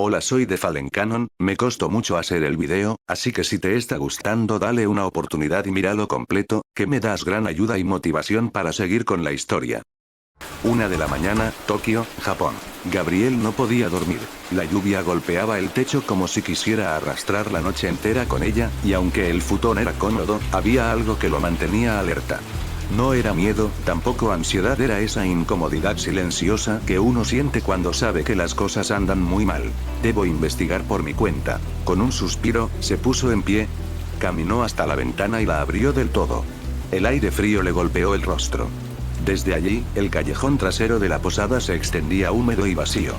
Hola, soy de Fallen Canon, me costó mucho hacer el video, así que si te está gustando dale una oportunidad y míralo completo, que me das gran ayuda y motivación para seguir con la historia. 1 de la mañana, Tokio, Japón. Gabriel no podía dormir. La lluvia golpeaba el techo como si quisiera arrastrar la noche entera con ella, y aunque el futón era cómodo, había algo que lo mantenía alerta. No era miedo, tampoco ansiedad, era esa incomodidad silenciosa que uno siente cuando sabe que las cosas andan muy mal. Debo investigar por mi cuenta. Con un suspiro, se puso en pie. Caminó hasta la ventana y la abrió del todo. El aire frío le golpeó el rostro. Desde allí, el callejón trasero de la posada se extendía húmedo y vacío.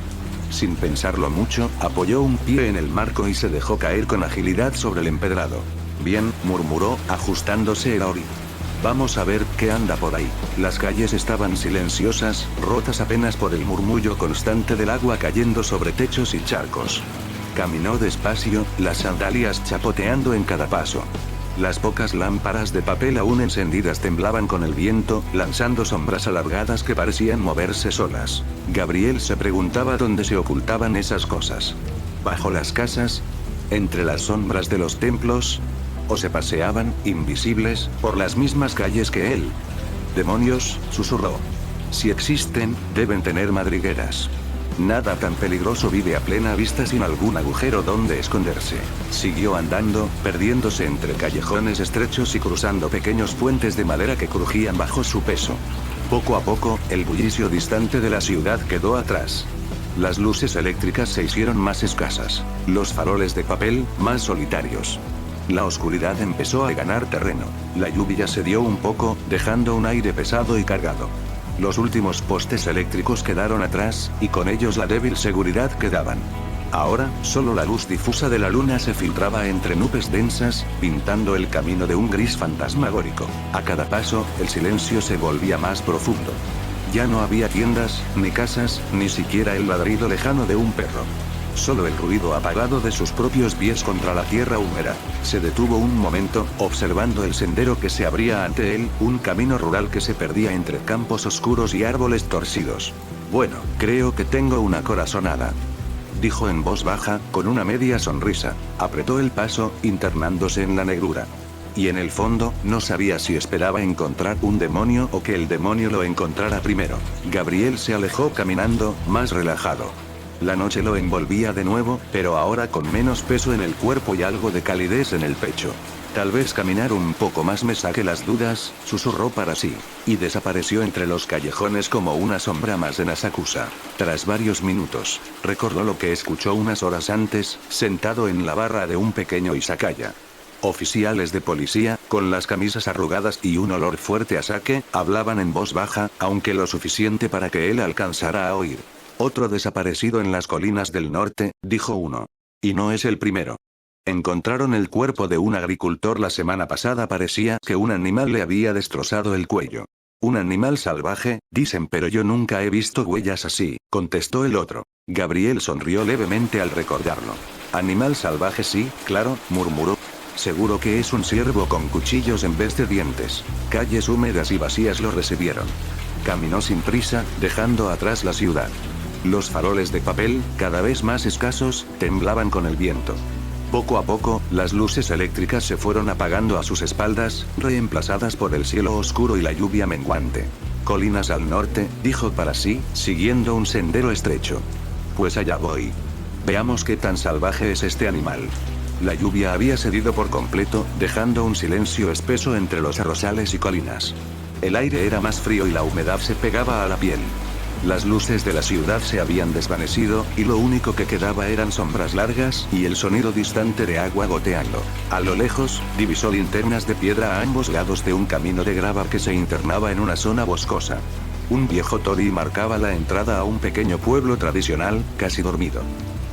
Sin pensarlo mucho, apoyó un pie en el marco y se dejó caer con agilidad sobre el empedrado. Bien, murmuró, ajustándose el auric. Vamos a ver qué anda por ahí. Las calles estaban silenciosas, rotas apenas por el murmullo constante del agua cayendo sobre techos y charcos. Caminó despacio, las sandalias chapoteando en cada paso. Las pocas lámparas de papel aún encendidas temblaban con el viento, lanzando sombras alargadas que parecían moverse solas. Gabriel se preguntaba dónde se ocultaban esas cosas. ¿Bajo las casas? ¿Entre las sombras de los templos? ¿O se paseaban, invisibles, por las mismas calles que él? «Demonios», susurró. «Si existen, deben tener madrigueras. Nada tan peligroso vive a plena vista sin algún agujero donde esconderse». Siguió andando, perdiéndose entre callejones estrechos y cruzando pequeños puentes de madera que crujían bajo su peso. Poco a poco, el bullicio distante de la ciudad quedó atrás. Las luces eléctricas se hicieron más escasas. Los faroles de papel, más solitarios. La oscuridad empezó a ganar terreno. La lluvia cedió un poco, dejando un aire pesado y cargado. Los últimos postes eléctricos quedaron atrás, y con ellos la débil seguridad que daban. Ahora, solo la luz difusa de la luna se filtraba entre nubes densas, pintando el camino de un gris fantasmagórico. A cada paso, el silencio se volvía más profundo. Ya no había tiendas, ni casas, ni siquiera el ladrido lejano de un perro. Solo el ruido apagado de sus propios pies contra la tierra húmeda. Se detuvo un momento, observando el sendero que se abría ante él, un camino rural que se perdía entre campos oscuros y árboles torcidos. «Bueno, creo que tengo una corazonada», dijo en voz baja, con una media sonrisa. Apretó el paso, internándose en la negrura. Y en el fondo, no sabía si esperaba encontrar un demonio o que el demonio lo encontrara primero. Gabriel se alejó caminando, más relajado. La noche lo envolvía de nuevo, pero ahora con menos peso en el cuerpo y algo de calidez en el pecho. «Tal vez caminar un poco más me saque las dudas», susurró para sí. Y desapareció entre los callejones como una sombra más en Asakusa. Tras varios minutos, recordó lo que escuchó unas horas antes, sentado en la barra de un pequeño izakaya. Oficiales de policía, con las camisas arrugadas y un olor fuerte a sake, hablaban en voz baja, aunque lo suficiente para que él alcanzara a oír. «Otro desaparecido en las colinas del norte», dijo uno. «Y no es el primero. Encontraron el cuerpo de un agricultor la semana pasada. Parecía que un animal le había destrozado el cuello». «Un animal salvaje, dicen, pero yo nunca he visto huellas así», contestó el otro. Gabriel sonrió levemente al recordarlo. «Animal salvaje, sí, claro», murmuró. «Seguro que es un ciervo con cuchillos en vez de dientes». Calles húmedas y vacías lo recibieron. Caminó sin prisa, dejando atrás la ciudad. Los faroles de papel, cada vez más escasos, temblaban con el viento. Poco a poco, las luces eléctricas se fueron apagando a sus espaldas, reemplazadas por el cielo oscuro y la lluvia menguante. «Colinas al norte», dijo para sí, siguiendo un sendero estrecho. «Pues allá voy. Veamos qué tan salvaje es este animal». La lluvia había cedido por completo, dejando un silencio espeso entre los arrozales y colinas. El aire era más frío y la humedad se pegaba a la piel. Las luces de la ciudad se habían desvanecido, y lo único que quedaba eran sombras largas y el sonido distante de agua goteando. A lo lejos, divisó linternas de piedra a ambos lados de un camino de grava que se internaba en una zona boscosa. Un viejo torii marcaba la entrada a un pequeño pueblo tradicional, casi dormido.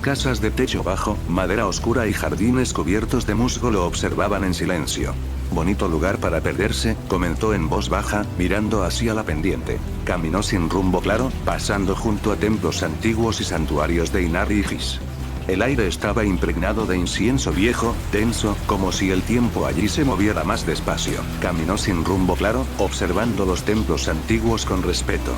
Casas de techo bajo, madera oscura y jardines cubiertos de musgo lo observaban en silencio. «Bonito lugar para perderse», comentó en voz baja, mirando hacia la pendiente. Caminó sin rumbo claro, pasando junto a templos antiguos y santuarios de Inari y Gis. El aire estaba impregnado de incienso viejo, denso, como si el tiempo allí se moviera más despacio. Caminó sin rumbo claro, observando los templos antiguos con respeto.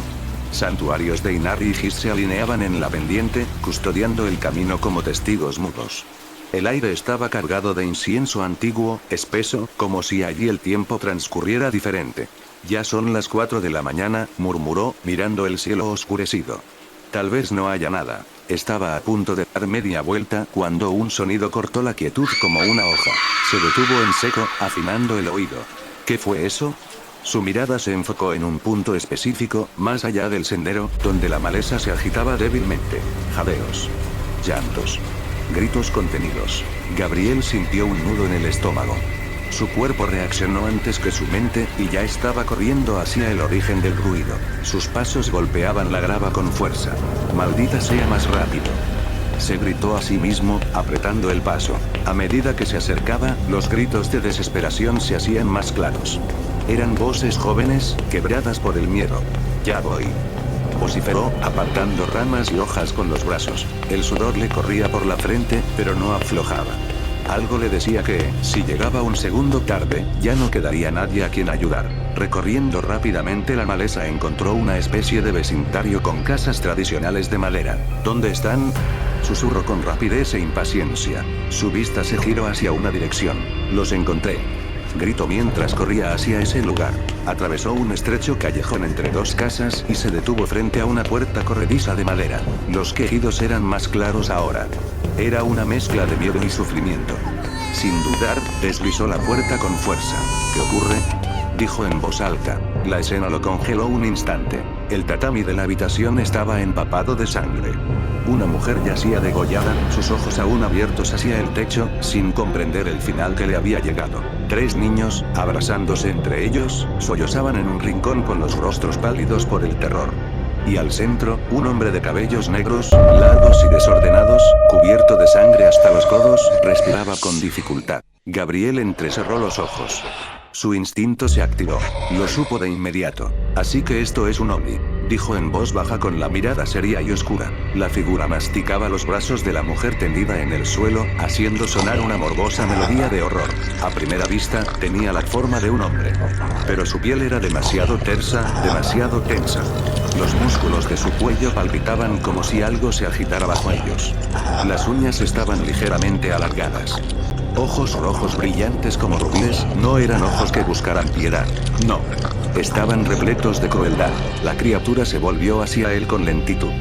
Santuarios de Inari y Gis se alineaban en la pendiente, custodiando el camino como testigos mudos. El aire estaba cargado de incienso antiguo, espeso, como si allí el tiempo transcurriera diferente. Ya son las 4 de la mañana, murmuró, mirando el cielo oscurecido. Tal vez no haya nada. Estaba a punto de dar media vuelta cuando un sonido cortó la quietud como una hoja. Se detuvo en seco, afinando el oído. ¿Qué fue eso? Su mirada se enfocó en un punto específico, más allá del sendero, donde la maleza se agitaba débilmente. Jadeos. Llantos. Gritos contenidos. Gabriel sintió un nudo en el estómago. Su cuerpo reaccionó antes que su mente, y ya estaba corriendo hacia el origen del ruido. Sus pasos golpeaban la grava con fuerza. Maldita sea, más rápido. Se gritó a sí mismo, apretando el paso. A medida que se acercaba, los gritos de desesperación se hacían más claros. Eran voces jóvenes, quebradas por el miedo. Ya voy. Vociferó, apartando ramas y hojas con los brazos. El sudor le corría por la frente, pero no aflojaba. Algo le decía que, si llegaba un segundo tarde, ya no quedaría nadie a quien ayudar. Recorriendo rápidamente la maleza encontró una especie de vecindario con casas tradicionales de madera. ¿Dónde están? Susurró con rapidez e impaciencia. Su vista se giró hacia una dirección. Los encontré. Gritó mientras corría hacia ese lugar. Atravesó un estrecho callejón entre dos casas y se detuvo frente a una puerta corrediza de madera. Los quejidos eran más claros ahora. Era una mezcla de miedo y sufrimiento. Sin dudar, deslizó la puerta con fuerza. ¿Qué ocurre?, dijo en voz alta. La escena lo congeló un instante. El tatami de la habitación estaba empapado de sangre. Una mujer yacía degollada, sus ojos aún abiertos hacia el techo, sin comprender el final que le había llegado. 3 niños, abrazándose entre ellos, sollozaban en un rincón con los rostros pálidos por el terror. Y al centro, un hombre de cabellos negros, largos y desordenados, cubierto de sangre hasta los codos, respiraba con dificultad. Gabriel entrecerró los ojos. Su instinto se activó. Lo supo de inmediato. Así que esto es un ovni, dijo en voz baja con la mirada seria y oscura. La figura masticaba los brazos de la mujer tendida en el suelo, haciendo sonar una morbosa melodía de horror. A primera vista, tenía la forma de un hombre. Pero su piel era demasiado tersa, demasiado tensa. Los músculos de su cuello palpitaban como si algo se agitara bajo ellos. Las uñas estaban ligeramente alargadas. Ojos rojos brillantes como rubíes, no eran ojos que buscaran piedad. No. Estaban repletos de crueldad. La criatura se volvió hacia él con lentitud.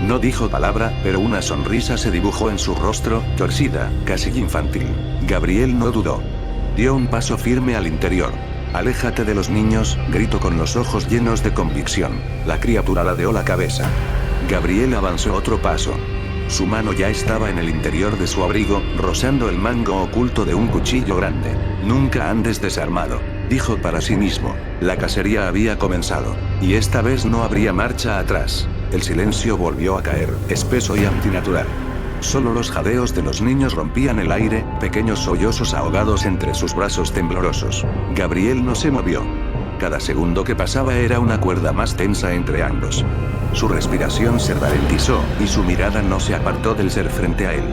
No dijo palabra, pero una sonrisa se dibujó en su rostro, torcida, casi infantil. Gabriel no dudó. Dio un paso firme al interior. «Aléjate de los niños», gritó con los ojos llenos de convicción. La criatura ladeó la cabeza. Gabriel avanzó otro paso. Su mano ya estaba en el interior de su abrigo, rozando el mango oculto de un cuchillo grande. «Nunca andes desarmado», dijo para sí mismo. La cacería había comenzado. Y esta vez no habría marcha atrás. El silencio volvió a caer, espeso y antinatural. Solo los jadeos de los niños rompían el aire, pequeños sollozos ahogados entre sus brazos temblorosos. Gabriel no se movió. Cada segundo que pasaba era una cuerda más tensa entre ambos. Su respiración se ralentizó, y su mirada no se apartó del ser frente a él.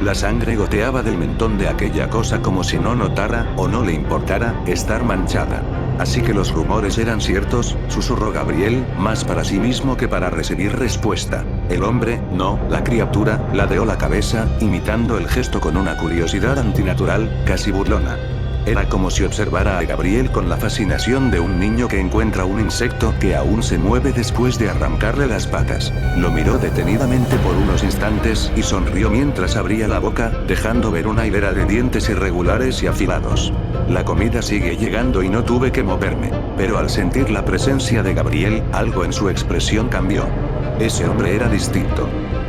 La sangre goteaba del mentón de aquella cosa como si no notara, o no le importara, estar manchada. Así que los rumores eran ciertos, susurró Gabriel, más para sí mismo que para recibir respuesta. El hombre, no, la criatura, ladeó la cabeza, imitando el gesto con una curiosidad antinatural, casi burlona. Era como si observara a Gabriel con la fascinación de un niño que encuentra un insecto que aún se mueve después de arrancarle las patas. Lo miró detenidamente por unos instantes y sonrió mientras abría la boca, dejando ver una hilera de dientes irregulares y afilados. La comida sigue llegando y no tuve que moverme. Pero al sentir la presencia de Gabriel, algo en su expresión cambió. Ese hombre era distinto.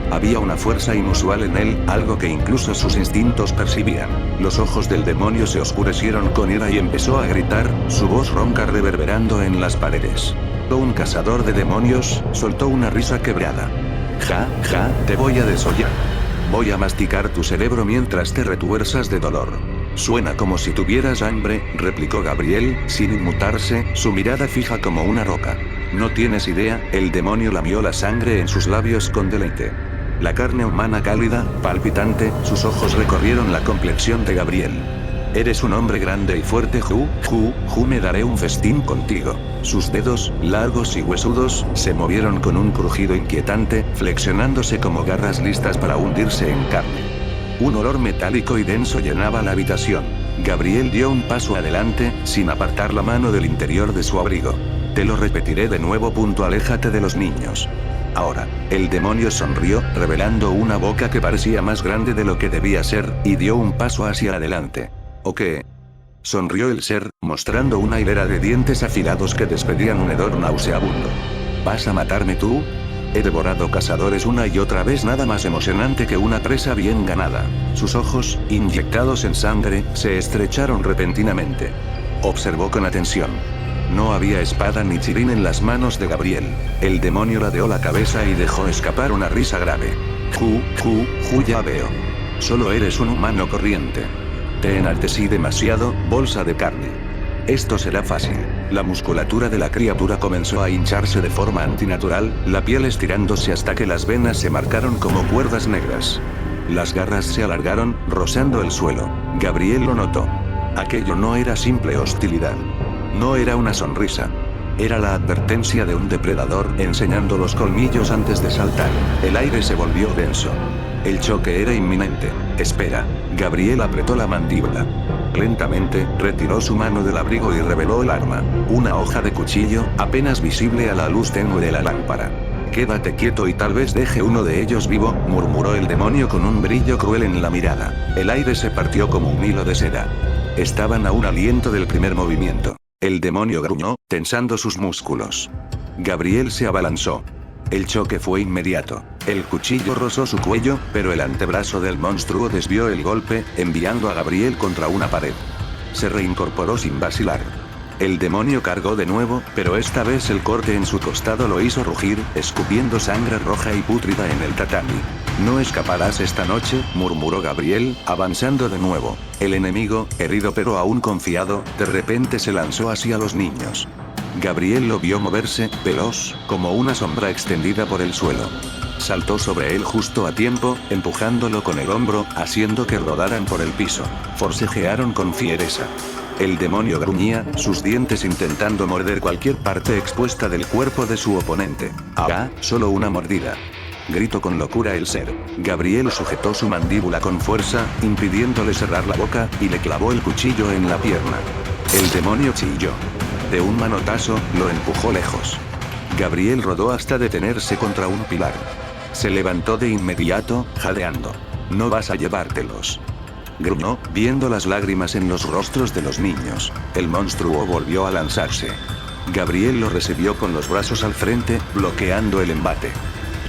Había una fuerza inusual en él, algo que incluso sus instintos percibían. Los ojos del demonio se oscurecieron con ira y empezó a gritar, su voz ronca reverberando en las paredes. Un cazador de demonios, soltó una risa quebrada. Ja, ja, te voy a desollar. Voy a masticar tu cerebro mientras te retuerzas de dolor. Suena como si tuvieras hambre, replicó Gabriel, sin inmutarse, su mirada fija como una roca. No tienes idea, el demonio lamió la sangre en sus labios con deleite. La carne humana cálida, palpitante, sus ojos recorrieron la complexión de Gabriel. Eres un hombre grande y fuerte, me daré un festín contigo. Sus dedos, largos y huesudos, se movieron con un crujido inquietante, flexionándose como garras listas para hundirse en carne. Un olor metálico y denso llenaba la habitación. Gabriel dio un paso adelante, sin apartar la mano del interior de su abrigo. Te lo repetiré de nuevo. Aléjate de los niños. Ahora, el demonio sonrió, revelando una boca que parecía más grande de lo que debía ser, y dio un paso hacia adelante. ¿O qué? Sonrió el ser, mostrando una hilera de dientes afilados que despedían un hedor nauseabundo. ¿Vas a matarme tú? He devorado cazadores una y otra vez, nada más emocionante que una presa bien ganada. Sus ojos, inyectados en sangre, se estrecharon repentinamente. Observó con atención. No había espada ni chirín en las manos de Gabriel. El demonio ladeó la cabeza y dejó escapar una risa grave. Ya veo. Solo eres un humano corriente. Te enaltecí demasiado, bolsa de carne. Esto será fácil. La musculatura de la criatura comenzó a hincharse de forma antinatural, la piel estirándose hasta que las venas se marcaron como cuerdas negras. Las garras se alargaron, rozando el suelo. Gabriel lo notó. Aquello no era simple hostilidad. No era una sonrisa. Era la advertencia de un depredador, enseñando los colmillos antes de saltar. El aire se volvió denso. El choque era inminente. Espera. Gabriel apretó la mandíbula. Lentamente, retiró su mano del abrigo y reveló el arma. Una hoja de cuchillo, apenas visible a la luz tenue de la lámpara. Quédate quieto y tal vez deje uno de ellos vivo, murmuró el demonio con un brillo cruel en la mirada. El aire se partió como un hilo de seda. Estaban a un aliento del primer movimiento. El demonio gruñó, tensando sus músculos. Gabriel se abalanzó. El choque fue inmediato. El cuchillo rozó su cuello, pero el antebrazo del monstruo desvió el golpe, enviando a Gabriel contra una pared. Se reincorporó sin vacilar. El demonio cargó de nuevo, pero esta vez el corte en su costado lo hizo rugir, escupiendo sangre roja y pútrida en el tatami. No escaparás esta noche, murmuró Gabriel, avanzando de nuevo. El enemigo, herido pero aún confiado, de repente se lanzó hacia los niños. Gabriel lo vio moverse, veloz, como una sombra extendida por el suelo. Saltó sobre él justo a tiempo, empujándolo con el hombro, haciendo que rodaran por el piso. Forcejearon con fiereza. El demonio gruñía, sus dientes intentando morder cualquier parte expuesta del cuerpo de su oponente. Solo una mordida. Gritó con locura el ser. Gabriel sujetó su mandíbula con fuerza, impidiéndole cerrar la boca, y le clavó el cuchillo en la pierna. El demonio chilló. De un manotazo, lo empujó lejos. Gabriel rodó hasta detenerse contra un pilar. Se levantó de inmediato, jadeando. No vas a llevártelos. Gruñó, viendo las lágrimas en los rostros de los niños. El monstruo volvió a lanzarse. Gabriel lo recibió con los brazos al frente, bloqueando el embate.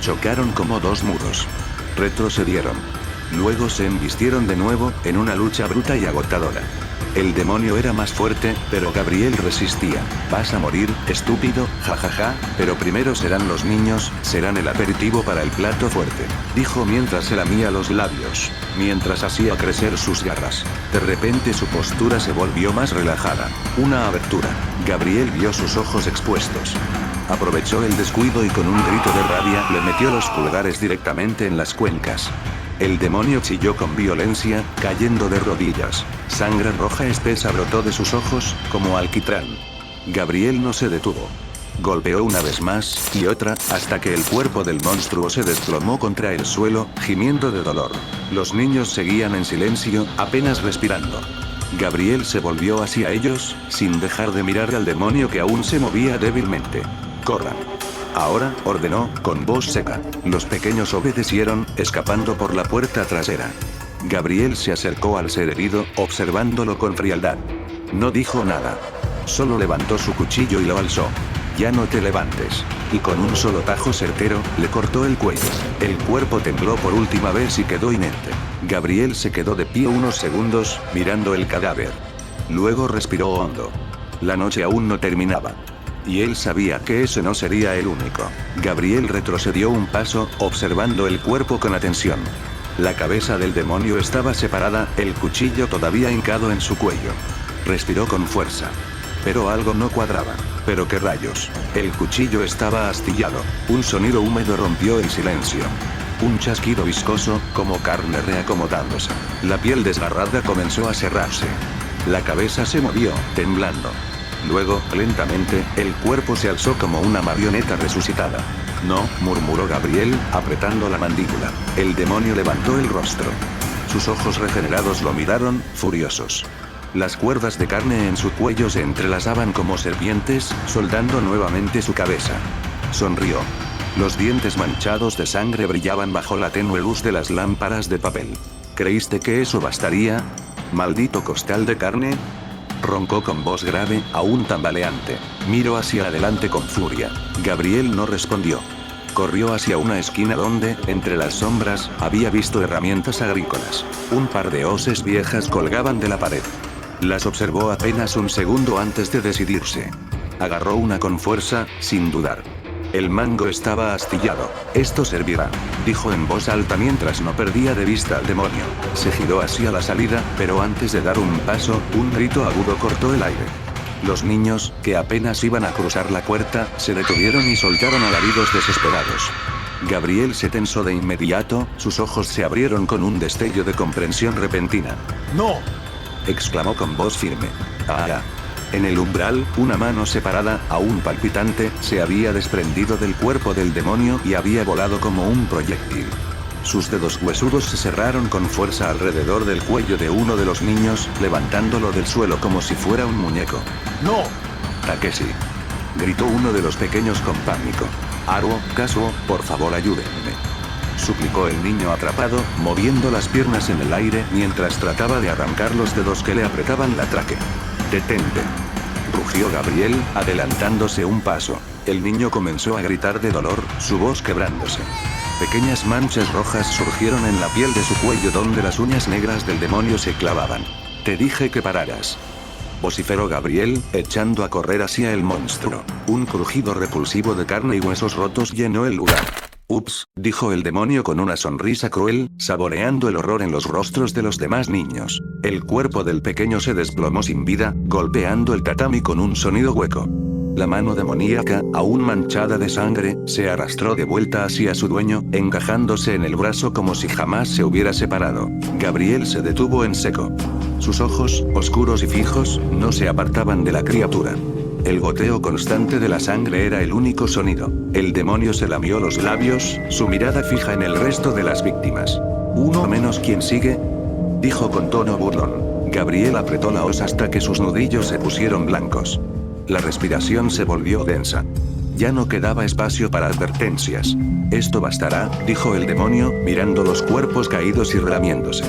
Chocaron como dos muros. Retrocedieron. Luego se embistieron de nuevo, en una lucha bruta y agotadora. El demonio era más fuerte, pero Gabriel resistía. Vas a morir, estúpido, jajaja, pero primero serán los niños, serán el aperitivo para el plato fuerte, dijo mientras se lamía los labios, mientras hacía crecer sus garras. De repente su postura se volvió más relajada. Una abertura. Gabriel vio sus ojos expuestos. Aprovechó el descuido y con un grito de rabia le metió los pulgares directamente en las cuencas. El demonio chilló con violencia, cayendo de rodillas. Sangre roja espesa brotó de sus ojos, como alquitrán. Gabriel no se detuvo. Golpeó una vez más, y otra, hasta que el cuerpo del monstruo se desplomó contra el suelo, gimiendo de dolor. Los niños seguían en silencio, apenas respirando. Gabriel se volvió hacia ellos, sin dejar de mirar al demonio que aún se movía débilmente. «Corran». Ahora, ordenó, con voz seca. Los pequeños obedecieron, escapando por la puerta trasera. Gabriel se acercó al ser herido, observándolo con frialdad. No dijo nada. Solo levantó su cuchillo y lo alzó. «Ya no te levantes». Y con un solo tajo certero, le cortó el cuello. El cuerpo tembló por última vez y quedó inerte. Gabriel se quedó de pie unos segundos, mirando el cadáver. Luego respiró hondo. La noche aún no terminaba. Y él sabía que ese no sería el único. Gabriel retrocedió un paso, observando el cuerpo con atención. La cabeza del demonio estaba separada, el cuchillo todavía hincado en su cuello. Respiró con fuerza. Pero algo no cuadraba. ¿Pero qué rayos? El cuchillo estaba astillado. Un sonido húmedo rompió el silencio. Un chasquido viscoso, como carne reacomodándose. La piel desgarrada comenzó a cerrarse. La cabeza se movió, temblando. Luego, lentamente, el cuerpo se alzó como una marioneta resucitada. No, murmuró Gabriel, apretando la mandíbula. El demonio levantó el rostro. Sus ojos regenerados lo miraron, furiosos. Las cuerdas de carne en su cuello se entrelazaban como serpientes, soldando nuevamente su cabeza. Sonrió. Los dientes manchados de sangre brillaban bajo la tenue luz de las lámparas de papel. ¿Creíste que eso bastaría? ¿Maldito costal de carne? Roncó con voz grave, aún tambaleante. Miró hacia adelante con furia. Gabriel no respondió. Corrió hacia una esquina donde, entre las sombras, había visto herramientas agrícolas. Un par de hoces viejas colgaban de la pared. Las observó apenas un segundo antes de decidirse. Agarró una con fuerza, sin dudar. El mango estaba astillado. Esto servirá, dijo en voz alta mientras no perdía de vista al demonio. Se giró hacia la salida, pero antes de dar un paso, un grito agudo cortó el aire. Los niños, que apenas iban a cruzar la puerta, se detuvieron y soltaron alaridos desesperados. Gabriel se tensó de inmediato, sus ojos se abrieron con un destello de comprensión repentina. ¡No! Exclamó con voz firme. ¡Ah! En el umbral, una mano separada, aún palpitante, se había desprendido del cuerpo del demonio y había volado como un proyectil. Sus dedos huesudos se cerraron con fuerza alrededor del cuello de uno de los niños, levantándolo del suelo como si fuera un muñeco. ¡No! Takeshi, gritó uno de los pequeños con pánico. Haruo, Kazuo, por favor ayúdenme, suplicó el niño atrapado, moviendo las piernas en el aire mientras trataba de arrancar los dedos que le apretaban la tráquea. ¡Detente!, rugió Gabriel, adelantándose un paso. El niño comenzó a gritar de dolor, su voz quebrándose. Pequeñas manchas rojas surgieron en la piel de su cuello donde las uñas negras del demonio se clavaban. Te dije que pararas, vociferó Gabriel, echando a correr hacia el monstruo. Un crujido repulsivo de carne y huesos rotos llenó el lugar. Ups, dijo el demonio con una sonrisa cruel, saboreando el horror en los rostros de los demás niños. El cuerpo del pequeño se desplomó sin vida, golpeando el tatami con un sonido hueco. La mano demoníaca, aún manchada de sangre, se arrastró de vuelta hacia su dueño, encajándose en el brazo como si jamás se hubiera separado. Gabriel se detuvo en seco. Sus ojos, oscuros y fijos, no se apartaban de la criatura. El goteo constante de la sangre era el único sonido. El demonio se lamió los labios, su mirada fija en el resto de las víctimas. ¿Uno menos quien sigue?, dijo con tono burlón. Gabriel apretó la hoz hasta que sus nudillos se pusieron blancos. La respiración se volvió densa. Ya no quedaba espacio para advertencias. Esto bastará, dijo el demonio, mirando los cuerpos caídos y relamiéndose.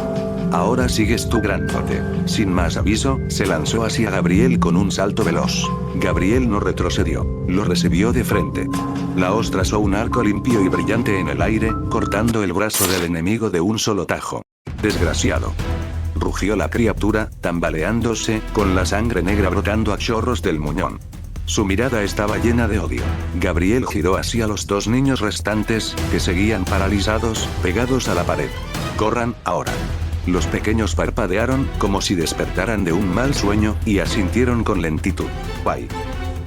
Ahora sigues tú, grandote. Sin más aviso, se lanzó hacia Gabriel con un salto veloz. Gabriel no retrocedió, lo recibió de frente. La hoz trazó un arco limpio y brillante en el aire, cortando el brazo del enemigo de un solo tajo. Desgraciado, rugió la criatura, tambaleándose, con la sangre negra brotando a chorros del muñón. Su mirada estaba llena de odio. Gabriel giró hacia los dos niños restantes, que seguían paralizados, pegados a la pared. Corran, ahora. Los pequeños parpadearon, como si despertaran de un mal sueño, y asintieron con lentitud. ¡Guay!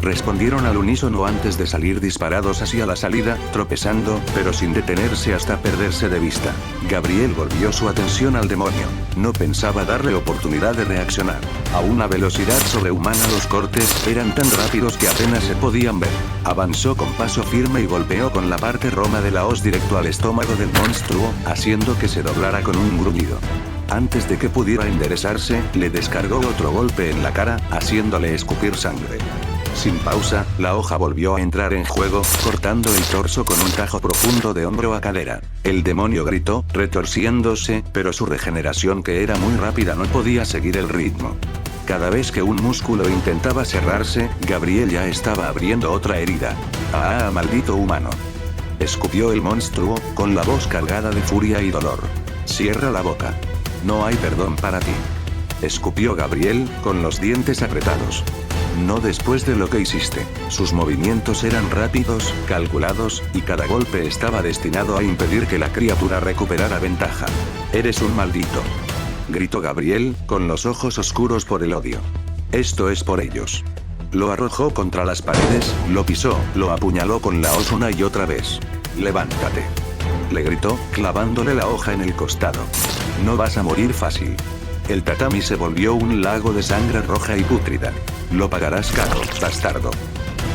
Respondieron al unísono antes de salir disparados hacia la salida, tropezando, pero sin detenerse hasta perderse de vista. Gabriel volvió su atención al demonio. No pensaba darle oportunidad de reaccionar. A una velocidad sobrehumana los cortes eran tan rápidos que apenas se podían ver. Avanzó con paso firme y golpeó con la parte roma de la hoz directo al estómago del monstruo, haciendo que se doblara con un gruñido. Antes de que pudiera enderezarse, le descargó otro golpe en la cara, haciéndole escupir sangre. Sin pausa, la hoja volvió a entrar en juego, cortando el torso con un tajo profundo de hombro a cadera. El demonio gritó, retorciéndose, pero su regeneración, que era muy rápida, no podía seguir el ritmo. Cada vez que un músculo intentaba cerrarse, Gabriel ya estaba abriendo otra herida. ¡Ah, maldito humano!, escupió el monstruo, con la voz cargada de furia y dolor. Cierra la boca. No hay perdón para ti, escupió Gabriel, con los dientes apretados. No después de lo que hiciste. Sus movimientos eran rápidos, calculados, y cada golpe estaba destinado a impedir que la criatura recuperara ventaja. Eres un maldito, gritó Gabriel, con los ojos oscuros por el odio. Esto es por ellos. Lo arrojó contra las paredes, lo pisó, lo apuñaló con la hoz una y otra vez. Levántate, le gritó, clavándole la hoja en el costado. No vas a morir fácil. El tatami se volvió un lago de sangre roja y pútrida. Lo pagarás caro, bastardo.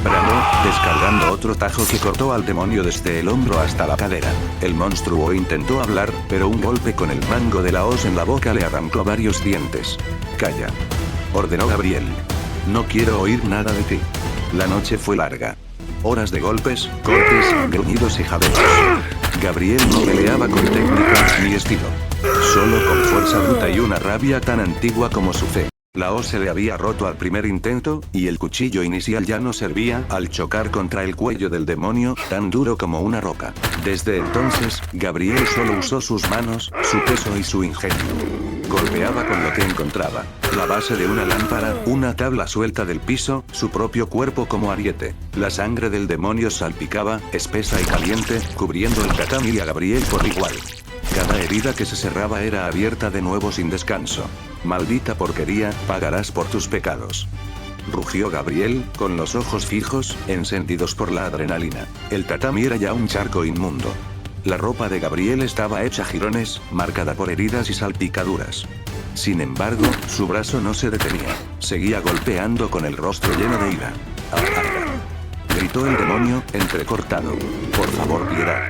Bramó, descargando otro tajo que cortó al demonio desde el hombro hasta la cadera. El monstruo intentó hablar, pero un golpe con el mango de la hoz en la boca le arrancó varios dientes. Calla, ordenó Gabriel. No quiero oír nada de ti. La noche fue larga. Horas de golpes, cortes, gruñidos y jadeos. Gabriel no peleaba con técnica ni estilo. Solo con fuerza bruta y una rabia tan antigua como su fe. La hoz se le había roto al primer intento, y el cuchillo inicial ya no servía al chocar contra el cuello del demonio, tan duro como una roca. Desde entonces, Gabriel solo usó sus manos, su peso y su ingenio. Golpeaba con lo que encontraba. La base de una lámpara, una tabla suelta del piso, su propio cuerpo como ariete. La sangre del demonio salpicaba, espesa y caliente, cubriendo el tatami y a Gabriel por igual. Cada herida que se cerraba era abierta de nuevo sin descanso. Maldita porquería, pagarás por tus pecados. Rugió Gabriel, con los ojos fijos, encendidos por la adrenalina. El tatami era ya un charco inmundo. La ropa de Gabriel estaba hecha jirones, marcada por heridas y salpicaduras. Sin embargo, su brazo no se detenía. Seguía golpeando con el rostro lleno de ira. ¡Ah! Gritó el demonio, entrecortado. Por favor, piedad.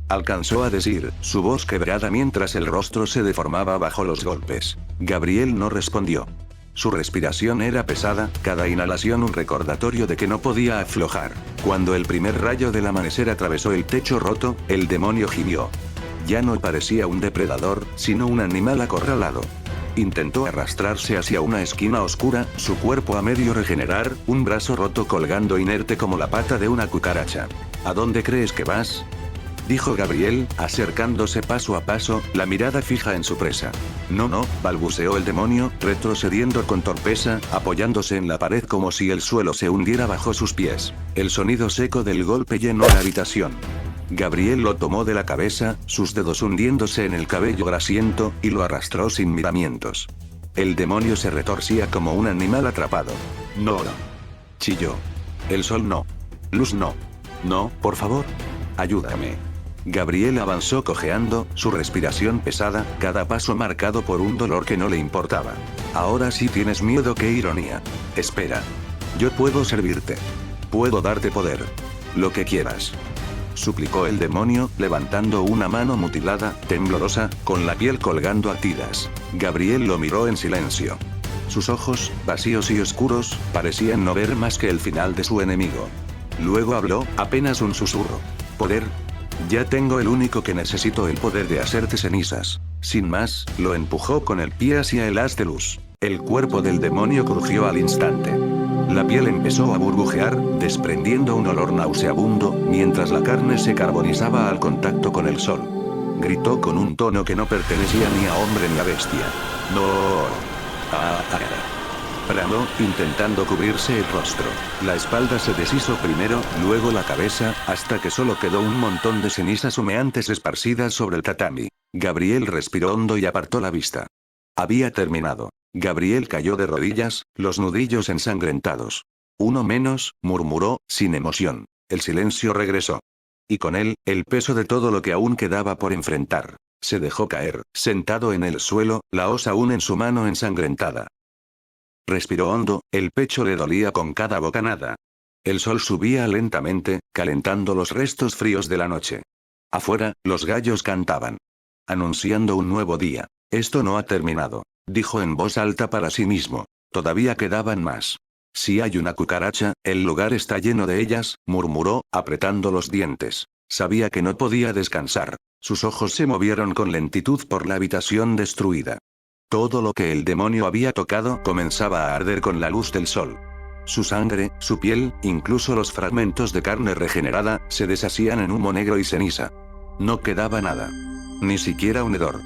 Alcanzó a decir, su voz quebrada mientras el rostro se deformaba bajo los golpes. Gabriel no respondió. Su respiración era pesada, cada inhalación un recordatorio de que no podía aflojar. Cuando el primer rayo del amanecer atravesó el techo roto, el demonio gimió. Ya no parecía un depredador, sino un animal acorralado. Intentó arrastrarse hacia una esquina oscura, su cuerpo a medio regenerar, un brazo roto colgando inerte como la pata de una cucaracha. ¿A dónde crees que vas?, dijo Gabriel, acercándose paso a paso, la mirada fija en su presa. No, balbuceó el demonio, retrocediendo con torpeza, apoyándose en la pared como si el suelo se hundiera bajo sus pies. El sonido seco del golpe llenó la habitación. Gabriel lo tomó de la cabeza, sus dedos hundiéndose en el cabello grasiento, y lo arrastró sin miramientos. El demonio se retorcía como un animal atrapado. No, chilló. El sol no. Luz no. No, por favor. Ayúdame. Gabriel avanzó cojeando, su respiración pesada, cada paso marcado por un dolor que no le importaba. Ahora sí tienes miedo, qué ironía. Espera. Yo puedo servirte. Puedo darte poder. Lo que quieras. Suplicó el demonio, levantando una mano mutilada, temblorosa, con la piel colgando a tiras. Gabriel lo miró en silencio. Sus ojos, vacíos y oscuros, parecían no ver más que el final de su enemigo. Luego habló, apenas un susurro. ¿Poder? Ya tengo el único que necesito, el poder de hacerte cenizas. Sin más, lo empujó con el pie hacia el haz de luz. El cuerpo del demonio crujió al instante. La piel empezó a burbujear, desprendiendo un olor nauseabundo, mientras la carne se carbonizaba al contacto con el sol. Gritó con un tono que no pertenecía ni a hombre ni a bestia. No. Bramó, intentando cubrirse el rostro. La espalda se deshizo primero, luego la cabeza, hasta que solo quedó un montón de cenizas humeantes esparcidas sobre el tatami. Gabriel respiró hondo y apartó la vista. Había terminado. Gabriel cayó de rodillas, los nudillos ensangrentados. Uno menos, murmuró, sin emoción. El silencio regresó. Y con él, el peso de todo lo que aún quedaba por enfrentar. Se dejó caer, sentado en el suelo, la hoz aún en su mano ensangrentada. Respiró hondo, el pecho le dolía con cada bocanada. El sol subía lentamente, calentando los restos fríos de la noche. Afuera, los gallos cantaban, anunciando un nuevo día. Esto no ha terminado, dijo en voz alta para sí mismo. Todavía quedaban más. Si hay una cucaracha, el lugar está lleno de ellas, murmuró, apretando los dientes. Sabía que no podía descansar. Sus ojos se movieron con lentitud por la habitación destruida. Todo lo que el demonio había tocado comenzaba a arder con la luz del sol. Su sangre, su piel, incluso los fragmentos de carne regenerada, se deshacían en humo negro y ceniza. No quedaba nada. Ni siquiera un hedor.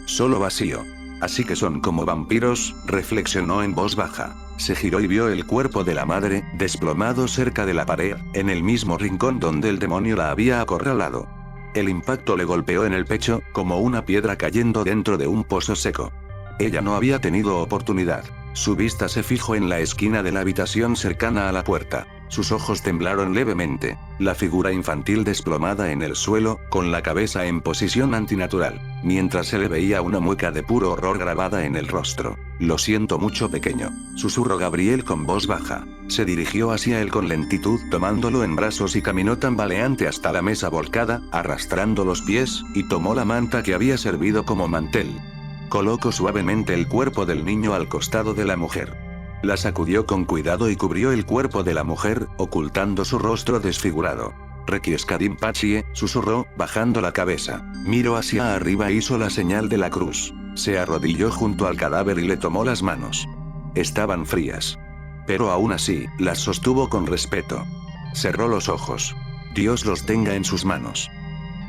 Solo vacío. Así que son como vampiros, reflexionó en voz baja. Se giró y vio el cuerpo de la madre, desplomado cerca de la pared, en el mismo rincón donde el demonio la había acorralado. El impacto le golpeó en el pecho, como una piedra cayendo dentro de un pozo seco. Ella no había tenido oportunidad. Su vista se fijó en la esquina de la habitación cercana a la puerta. Sus ojos temblaron levemente. La figura infantil desplomada en el suelo, con la cabeza en posición antinatural, mientras se le veía una mueca de puro horror grabada en el rostro. Lo siento mucho, pequeño, susurró Gabriel con voz baja. Se dirigió hacia él con lentitud, tomándolo en brazos y caminó tambaleante hasta la mesa volcada, arrastrando los pies, y tomó la manta que había servido como mantel. Colocó suavemente el cuerpo del niño al costado de la mujer. La sacudió con cuidado y cubrió el cuerpo de la mujer, ocultando su rostro desfigurado. Requiescadim Pachie, susurró, bajando la cabeza. Miró hacia arriba e hizo la señal de la cruz. Se arrodilló junto al cadáver y le tomó las manos. Estaban frías. Pero aún así, las sostuvo con respeto. Cerró los ojos. Dios los tenga en sus manos,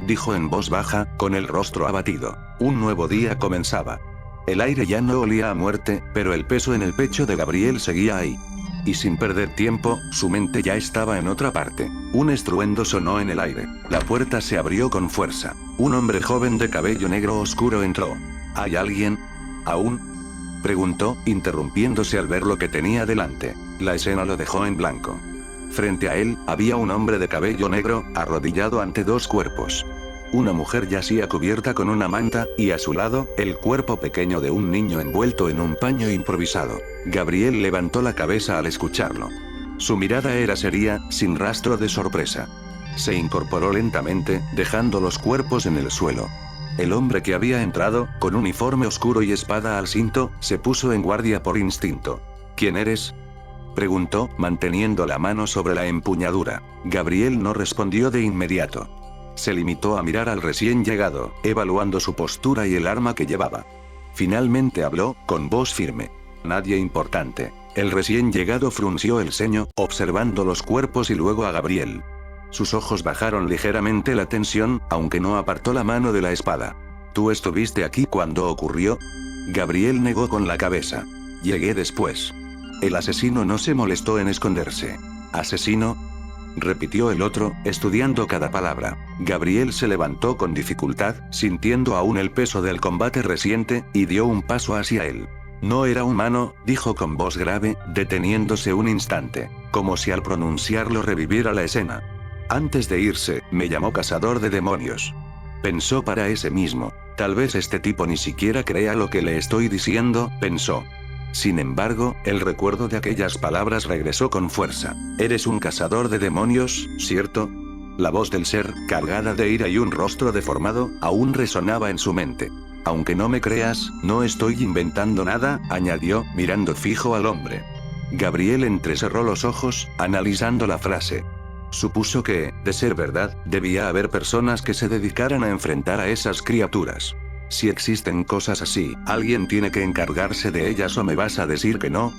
dijo en voz baja, con el rostro abatido. Un nuevo día comenzaba. El aire ya no olía a muerte, pero el peso en el pecho de Gabriel seguía ahí. Y sin perder tiempo, su mente ya estaba en otra parte. Un estruendo sonó en el aire. La puerta se abrió con fuerza. Un hombre joven de cabello negro oscuro entró. ¿Hay alguien? ¿Aún?, preguntó, interrumpiéndose al ver lo que tenía delante. La escena lo dejó en blanco. Frente a él, había un hombre de cabello negro, arrodillado ante dos cuerpos. Una mujer yacía cubierta con una manta, y a su lado, el cuerpo pequeño de un niño envuelto en un paño improvisado. Gabriel levantó la cabeza al escucharlo. Su mirada era seria, sin rastro de sorpresa. Se incorporó lentamente, dejando los cuerpos en el suelo. El hombre que había entrado, con uniforme oscuro y espada al cinto, se puso en guardia por instinto. ¿Quién eres?, preguntó, manteniendo la mano sobre la empuñadura. Gabriel no respondió de inmediato. Se limitó a mirar al recién llegado, evaluando su postura y el arma que llevaba. Finalmente habló, con voz firme. Nadie importante. El recién llegado frunció el ceño, observando los cuerpos y luego a Gabriel. Sus ojos bajaron ligeramente la tensión, aunque no apartó la mano de la espada. ¿Tú estuviste aquí cuando ocurrió? Gabriel negó con la cabeza. Llegué después. El asesino no se molestó en esconderse. ¿Asesino?, repitió el otro, estudiando cada palabra. Gabriel se levantó con dificultad, sintiendo aún el peso del combate reciente, y dio un paso hacia él. No era humano, dijo con voz grave, deteniéndose un instante, como si al pronunciarlo reviviera la escena. Antes de irse, me llamó cazador de demonios. Pensó para ese mismo. Tal vez este tipo ni siquiera crea lo que le estoy diciendo, pensó. Sin embargo, el recuerdo de aquellas palabras regresó con fuerza. Eres un cazador de demonios, ¿cierto? La voz del ser, cargada de ira y un rostro deformado, aún resonaba en su mente. Aunque no me creas, no estoy inventando nada, añadió, mirando fijo al hombre. Gabriel entrecerró los ojos, analizando la frase. Supuso que, de ser verdad, debía haber personas que se dedicaran a enfrentar a esas criaturas. Si existen cosas así, alguien tiene que encargarse de ellas o me vas a decir que no,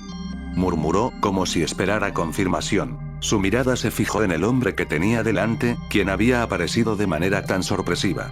murmuró, como si esperara confirmación. Su mirada se fijó en el hombre que tenía delante, quien había aparecido de manera tan sorpresiva.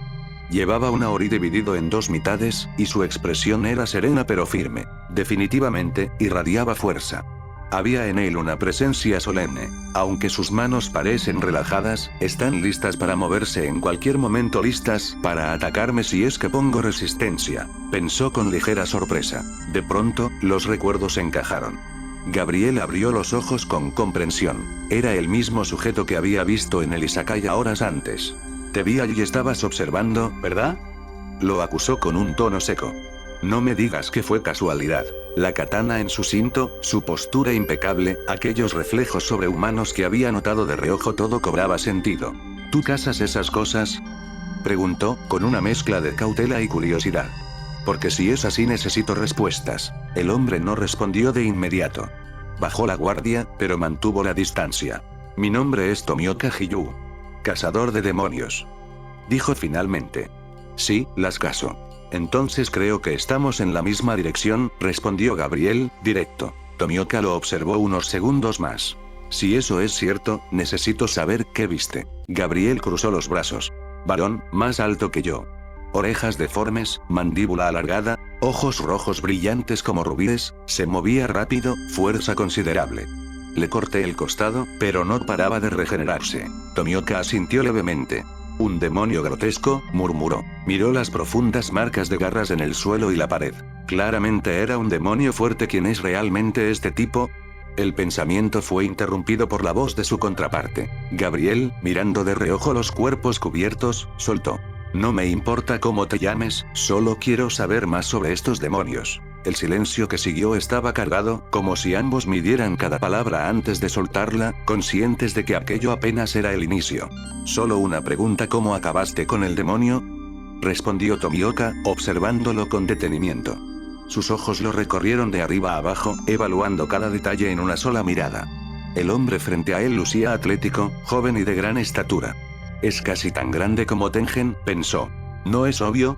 Llevaba un ahorí dividido en dos mitades, y su expresión era serena pero firme. Definitivamente, irradiaba fuerza. Había en él una presencia solemne. Aunque sus manos parecen relajadas, están listas para moverse en cualquier momento, listas para atacarme si es que pongo resistencia, pensó con ligera sorpresa. De pronto, los recuerdos encajaron. Gabriel abrió los ojos con comprensión. Era el mismo sujeto que había visto en el Izakaya horas antes. Te vi allí y estabas observando, ¿verdad?, lo acusó con un tono seco. No me digas que fue casualidad. La katana en su cinto, su postura impecable, aquellos reflejos sobrehumanos que había notado de reojo, todo cobraba sentido. ¿Tú cazas esas cosas?, preguntó, con una mezcla de cautela y curiosidad. Porque si es así necesito respuestas. El hombre no respondió de inmediato. Bajó la guardia, pero mantuvo la distancia. Mi nombre es Tomioka Hiyu. Cazador de demonios, dijo finalmente. Sí, las cazo. Entonces creo que estamos en la misma dirección, respondió Gabriel, directo. Tomioka lo observó unos segundos más. Si eso es cierto, necesito saber qué viste. Gabriel cruzó los brazos. Varón, más alto que yo. Orejas deformes, mandíbula alargada, ojos rojos brillantes como rubíes, se movía rápido, fuerza considerable. Le corté el costado, pero no paraba de regenerarse. Tomioka asintió levemente. Un demonio grotesco, murmuró. Miró las profundas marcas de garras en el suelo y la pared. Claramente era un demonio fuerte. ¿Quién es realmente este tipo?, El pensamiento fue interrumpido por la voz de su contraparte. Gabriel, mirando de reojo los cuerpos cubiertos, soltó: no me importa cómo te llames, solo quiero saber más sobre estos demonios. El silencio que siguió estaba cargado, como si ambos midieran cada palabra antes de soltarla, conscientes de que aquello apenas era el inicio. Solo una pregunta: ¿cómo acabaste con el demonio? Respondió Tomioka, observándolo con detenimiento. Sus ojos lo recorrieron de arriba a abajo, evaluando cada detalle en una sola mirada. El hombre frente a él lucía atlético, joven y de gran estatura. Es casi tan grande como Tengen, pensó. ¿No es obvio?,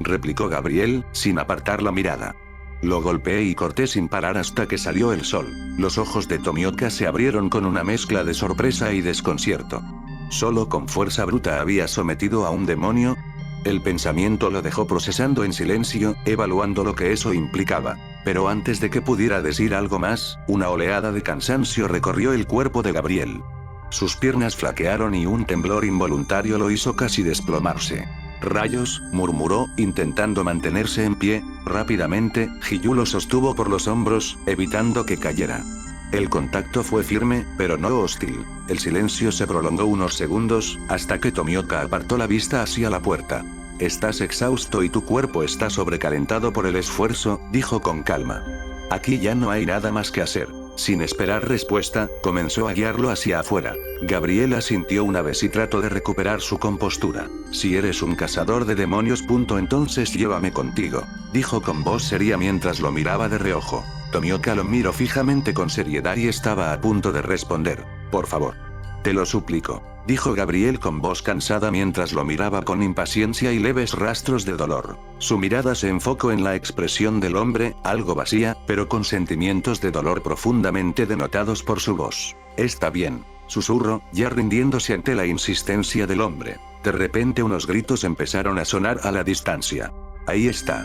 replicó Gabriel, sin apartar la mirada. Lo golpeé y corté sin parar hasta que salió el sol. Los ojos de Tomioka se abrieron con una mezcla de sorpresa y desconcierto. ¿Solo con fuerza bruta había sometido a un demonio? El pensamiento lo dejó procesando en silencio, evaluando lo que eso implicaba. Pero antes de que pudiera decir algo más, una oleada de cansancio recorrió el cuerpo de Gabriel. Sus piernas flaquearon y un temblor involuntario lo hizo casi desplomarse. «Rayos», murmuró, intentando mantenerse en pie. Rápidamente, Hiyu lo sostuvo por los hombros, evitando que cayera. El contacto fue firme, pero no hostil. El silencio se prolongó unos segundos, hasta que Tomioka apartó la vista hacia la puerta. «Estás exhausto y tu cuerpo está sobrecalentado por el esfuerzo», dijo con calma. «Aquí ya no hay nada más que hacer». Sin esperar respuesta, comenzó a guiarlo hacia afuera. Gabriela sintió una vez y trató de recuperar su compostura. «Si eres un cazador de demonios, entonces llévame contigo», dijo con voz seria mientras lo miraba de reojo. Tomioka lo miró fijamente con seriedad y estaba a punto de responder: «Por favor. Te lo suplico», dijo Gabriel con voz cansada mientras lo miraba con impaciencia y leves rastros de dolor. Su mirada se enfocó en la expresión del hombre, algo vacía, pero con sentimientos de dolor profundamente denotados por su voz. «Está bien», susurró, ya rindiéndose ante la insistencia del hombre. De repente unos gritos empezaron a sonar a la distancia. «Ahí está»,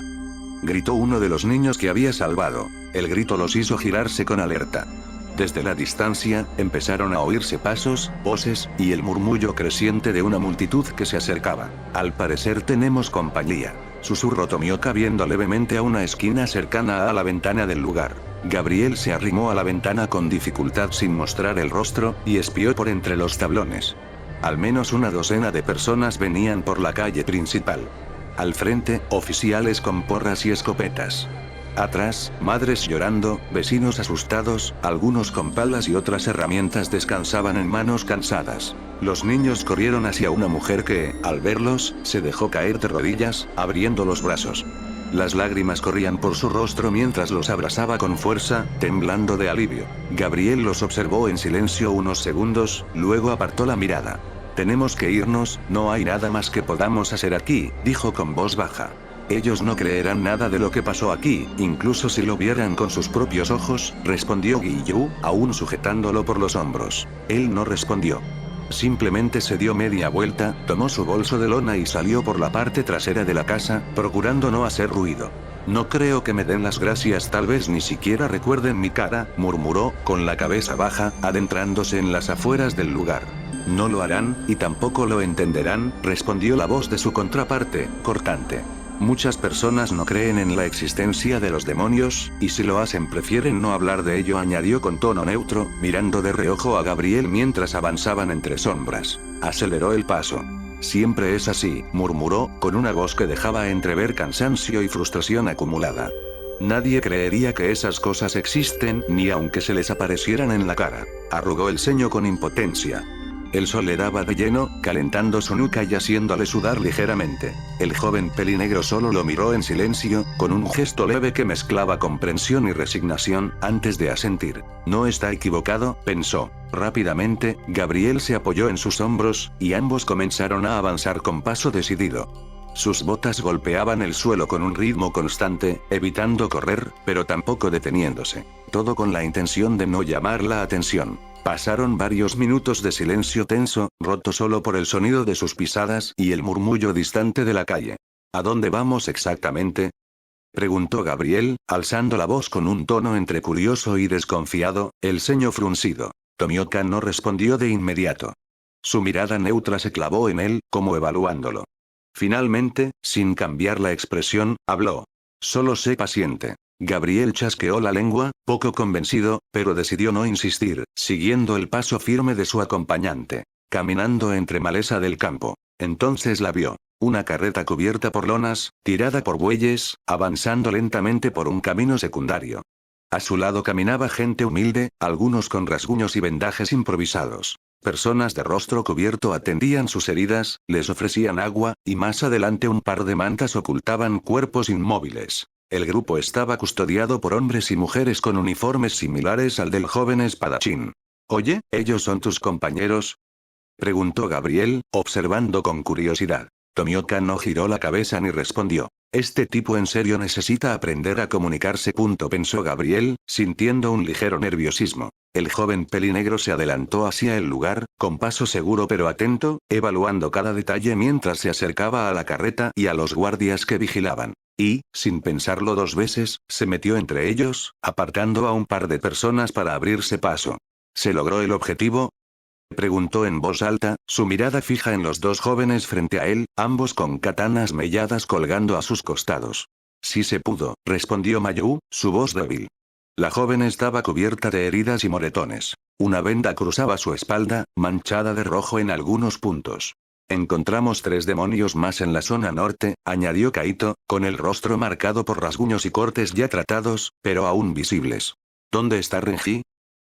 gritó uno de los niños que había salvado. El grito los hizo girarse con alerta. Desde la distancia, empezaron a oírse pasos, voces, y el murmullo creciente de una multitud que se acercaba. «Al parecer tenemos compañía», susurró Tomioka viendo levemente a una esquina cercana a la ventana del lugar. Gabriel se arrimó a la ventana con dificultad sin mostrar el rostro, y espió por entre los tablones. Al menos una docena de personas venían por la calle principal. Al frente, oficiales con porras y escopetas. Atrás, madres llorando, vecinos asustados, algunos con palas y otras herramientas descansaban en manos cansadas. Los niños corrieron hacia una mujer que, al verlos, se dejó caer de rodillas, abriendo los brazos. Las lágrimas corrían por su rostro mientras los abrazaba con fuerza, temblando de alivio. Gabriel los observó en silencio unos segundos, luego apartó la mirada. «Tenemos que irnos, no hay nada más que podamos hacer aquí», dijo con voz baja. «Ellos no creerán nada de lo que pasó aquí, incluso si lo vieran con sus propios ojos», respondió Giyu, aún sujetándolo por los hombros. Él no respondió. Simplemente se dio media vuelta, tomó su bolso de lona y salió por la parte trasera de la casa, procurando no hacer ruido. «No creo que me den las gracias, tal vez ni siquiera recuerden mi cara», murmuró, con la cabeza baja, adentrándose en las afueras del lugar. «No lo harán, y tampoco lo entenderán», respondió la voz de su contraparte, cortante. «Muchas personas no creen en la existencia de los demonios, y si lo hacen prefieren no hablar de ello», añadió con tono neutro, mirando de reojo a Gabriel mientras avanzaban entre sombras. Aceleró el paso. «Siempre es así», murmuró, con una voz que dejaba entrever cansancio y frustración acumulada. «Nadie creería que esas cosas existen, ni aunque se les aparecieran en la cara». Arrugó el ceño con impotencia. El sol le daba de lleno, calentando su nuca y haciéndole sudar ligeramente. El joven pelinegro solo lo miró en silencio, con un gesto leve que mezclaba comprensión y resignación, antes de asentir. «No está equivocado», pensó. Rápidamente, Gabriel se apoyó en sus hombros, y ambos comenzaron a avanzar con paso decidido. Sus botas golpeaban el suelo con un ritmo constante, evitando correr, pero tampoco deteniéndose. Todo con la intención de no llamar la atención. Pasaron varios minutos de silencio tenso, roto solo por el sonido de sus pisadas y el murmullo distante de la calle. «¿A dónde vamos exactamente?», preguntó Gabriel, alzando la voz con un tono entre curioso y desconfiado, el ceño fruncido. Tomioka no respondió de inmediato. Su mirada neutra se clavó en él, como evaluándolo. Finalmente, sin cambiar la expresión, habló. «Solo sé paciente. Gabriel chasqueó la lengua, poco convencido, pero decidió no insistir, siguiendo el paso firme de su acompañante. Caminando entre maleza del campo. Entonces la vio. Una carreta cubierta por lonas, tirada por bueyes, avanzando lentamente por un camino secundario. A su lado caminaba gente humilde, algunos con rasguños y vendajes improvisados. Personas de rostro cubierto atendían sus heridas, les ofrecían agua, y más adelante un par de mantas ocultaban cuerpos inmóviles. El grupo estaba custodiado por hombres y mujeres con uniformes similares al del joven espadachín. «Oye, ¿ellos son tus compañeros?», preguntó Gabriel, observando con curiosidad. Tomioka no giró la cabeza ni respondió. Este tipo en serio necesita aprender a comunicarse. Pensó Gabriel, sintiendo un ligero nerviosismo. El joven pelinegro se adelantó hacia el lugar, con paso seguro pero atento, evaluando cada detalle mientras se acercaba a la carreta y a los guardias que vigilaban. Y, sin pensarlo dos veces, se metió entre ellos, apartando a un par de personas para abrirse paso. ¿Se logró el objetivo?, preguntó en voz alta, su mirada fija en los dos jóvenes frente a él, ambos con katanas melladas colgando a sus costados. Sí se pudo, respondió Mayu, su voz débil. La joven estaba cubierta de heridas y moretones. Una venda cruzaba su espalda, manchada de rojo en algunos puntos. Encontramos 3 demonios más en la zona norte, añadió Kaito, con el rostro marcado por rasguños y cortes ya tratados, pero aún visibles. ¿Dónde está Renji?,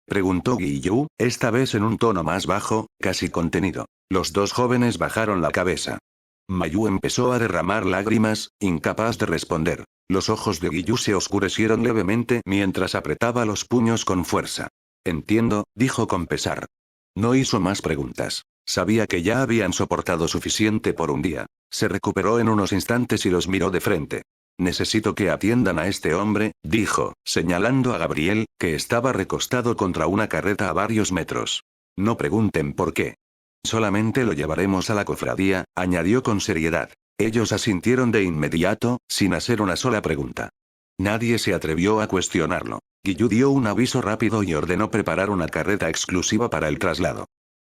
preguntó Giyu, esta vez en un tono más bajo, casi contenido. Los dos jóvenes bajaron la cabeza. Mayu empezó a derramar lágrimas, incapaz de responder. Los ojos de Giyu se oscurecieron levemente mientras apretaba los puños con fuerza. Entiendo, dijo con pesar. No hizo más preguntas. Sabía que ya habían soportado suficiente por un día. Se recuperó en unos instantes y los miró de frente. Necesito que atiendan a este hombre, dijo, señalando a Gabriel, que estaba recostado contra una carreta a varios metros. No pregunten por qué. Solamente lo llevaremos a la cofradía, añadió con seriedad. Ellos asintieron de inmediato, sin hacer una sola pregunta. Nadie se atrevió a cuestionarlo. Giyu dio un aviso rápido y ordenó preparar una carreta exclusiva para el traslado.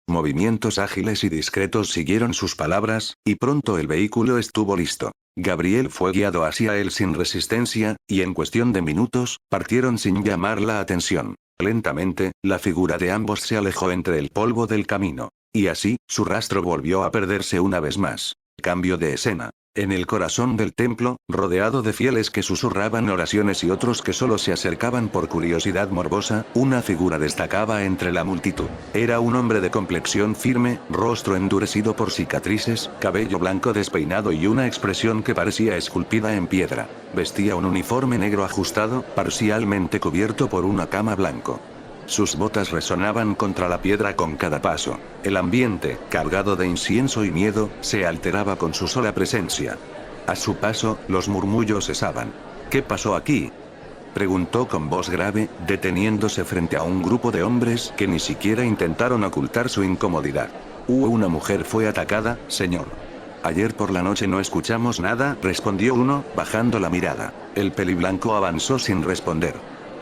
Movimientos ágiles y discretos siguieron sus palabras, y pronto el vehículo estuvo listo. Gabriel fue guiado hacia él sin resistencia, y en cuestión de minutos, partieron sin llamar la atención. Lentamente, la figura de ambos se alejó entre el polvo del camino. Y así, su rastro volvió a perderse una vez más. Cambio de escena. En el corazón del templo, rodeado de fieles que susurraban oraciones y otros que solo se acercaban por curiosidad morbosa, una figura destacaba entre la multitud. Era un hombre de complexión firme, rostro endurecido por cicatrices, cabello blanco despeinado y una expresión que parecía esculpida en piedra. Vestía un uniforme negro ajustado, parcialmente cubierto por una cama blanco. Sus botas resonaban contra la piedra con cada paso. El ambiente, cargado de incienso y miedo, se alteraba con su sola presencia. A su paso, los murmullos cesaban. ¿Qué pasó aquí?, preguntó con voz grave, deteniéndose frente a un grupo de hombres que ni siquiera intentaron ocultar su incomodidad. Una mujer fue atacada, señor. Ayer por la noche no escuchamos nada, respondió uno, bajando la mirada. El peliblanco avanzó sin responder.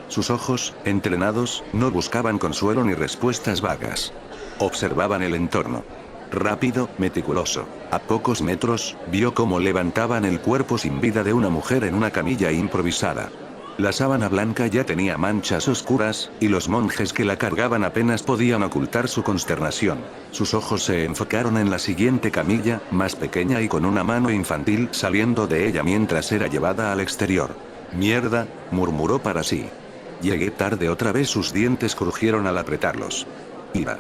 Sus ojos, entrenados, no buscaban consuelo ni respuestas vagas. Observaban el entorno. Rápido, meticuloso. A pocos metros, vio cómo levantaban el cuerpo sin vida de una mujer en una camilla improvisada. La sábana blanca ya tenía manchas oscuras, y los monjes que la cargaban apenas podían ocultar su consternación. Sus ojos se enfocaron en la siguiente camilla, más pequeña y con una mano infantil saliendo de ella mientras era llevada al exterior. «Mierda», murmuró para sí. Llegué tarde otra vez, sus dientes crujieron al apretarlos. Ira.